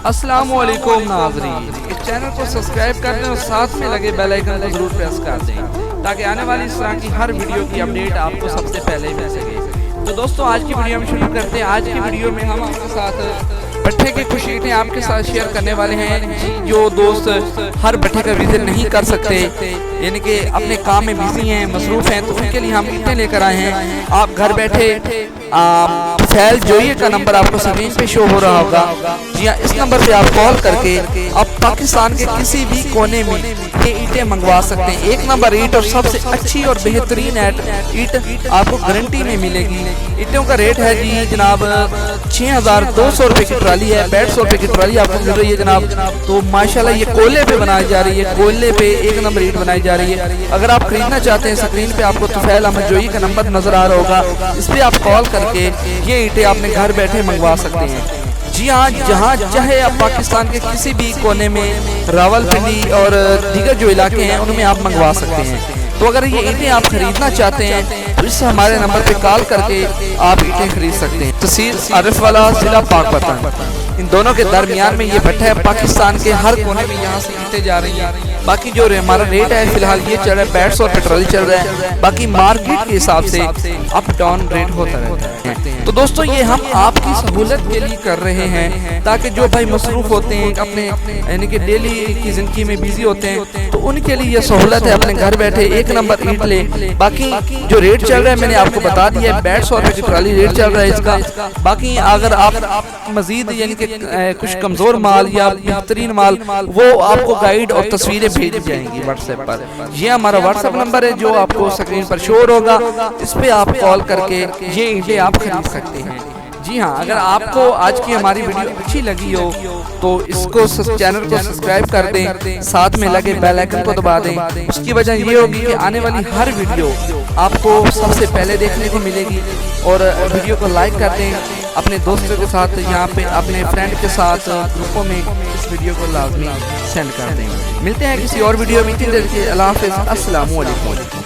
السلام علیکم ناظرین، اس چینل کو سبسکرائب کر دیں اور ساتھ میں لگے بیل آئیکن کو ضرور پریس کر دیں تاکہ آنے والی اس طرح کی ہر ویڈیو کی اپڈیٹ آپ کو سب سے پہلے مل سکے۔ تو دوستو آج کی ویڈیو میں شروع کرتے ہیں۔ آج کی ویڈیو میں ہم آپ کے ساتھ بٹھے کی کچھ اینٹیں آپ کے ساتھ شیئر کرنے والے ہیں۔ جو دوست ہر بٹھے کا وزٹ نہیں کر سکتے، یعنی کہ اپنے کام میں بیزی ہیں، مصروف ہیں، تو ان کے لیے ہم اینٹیں لے کر آئے ہیں۔ آپ گھر بیٹھے فیل جوئیے کا نمبر آپ کو سکرین پہ شو ہو رہا ہوگا، جی ہاں، اس نمبر پہ آپ کال کر کے آپ پاکستان کے کسی بھی کونے میں یہ اینٹیں منگوا سکتے ہیں۔ ایک نمبر اینٹ اور سب سے اچھی اور بہترین اینٹ آپ کو گارنٹی میں ملے گی۔ اینٹوں کا ریٹ ہے جی جناب 6200 روپے کی ٹرالی ہے، 150 روپے کی ٹرالی آپ کو مل رہی ہے جناب۔ تو ماشاءاللہ یہ کوئلے پہ بنائی جا رہی ہے، کوئلے پہ ایک نمبر اینٹ بنائی جا رہی ہے۔ اگر آپ خریدنا چاہتے ہیں، سکرین پہ آپ کو طفیل احمد جوئی کا نمبر نظر آ رہا ہوگا، اس پہ آپ کال کر کے یہ اینٹیں اپنے گھر بیٹھے منگوا سکتے ہیں۔ جی ہاں، جہاں چاہے آپ پاکستان کے کسی بھی کونے میں، راولپنڈی اور دیگر جو علاقے ہیں ان میں آپ منگوا سکتے ہیں۔ تو اگر یہ اینٹیں آپ خریدنا چاہتے ہیں تو اس سے ہمارے نمبر پہ کال کر کے آپ اینٹیں خرید سکتے ہیں۔ تحصیل عارف والا، ضلع پاک پتن، ان دونوں کے درمیان میں یہ بٹھا ہے۔ پاکستان کے ہر کونے میں یہاں سے اینٹیں جا رہی ہیں۔ باقی جو ہمارا ریٹ ہے فی الحال یہ چل رہا ہے 150 روپے ٹرالی چل رہا ہے، باقی مارکیٹ کے حساب سے اپ ڈاؤن ریٹ ہوتا رہتا ہے۔ تو دوستو یہ ہم آپ کی سہولت کے لیے کر رہے ہیں تاکہ جو بھائی مصروف ہوتے ہیں، اپنے یعنی کہ ڈیلی کی زندگی میں بیزی ہوتے ہیں، تو ان کے لیے یہ سہولت ہے۔ اپنے گھر بیٹھے ایک نمبر اینٹ لے۔ باقی جو ریٹ چل رہا ہے میں نے آپ کو بتا دیا ہے، 150 روپے کی ٹرالی ریٹ چل رہا ہے اس کا۔ باقی اگر آپ مزید یعنی کہ کچھ کمزور مال یا بہترین مال، وہ آپ کو گائیڈ اور تصویریں بھیجی جائیں گی واٹس ایپ پر۔ یہ ہمارا واٹس ایپ نمبر ہے جو آپ کو سکرین پر شور ہوگا، اس پہ آپ کال کر کے یہ اینٹیں آپ خرید سکتے ہیں۔ جی ہاں، اگر آپ کو آج کی ہماری ویڈیو اچھی لگی ہو تو اس کو چینل کو سبسکرائب کر دیں، ساتھ میں لگے بیل آئیکن کو دبا دیں۔ اس کی وجہ یہ ہوگی کہ آنے والی ہر ویڈیو آپ کو سب سے پہلے دیکھنے کو ملے گی۔ اور ویڈیو کو لائک کر دیں، اپنے دوستوں کے ساتھ، یہاں پہ اپنے فرینڈ کے ساتھ گروپوں میں اس ویڈیو کو لازمی سینڈ کر دیں۔ ملتے ہیں کسی اور ویڈیو میں، اللہ حافظ، السلام علیکم۔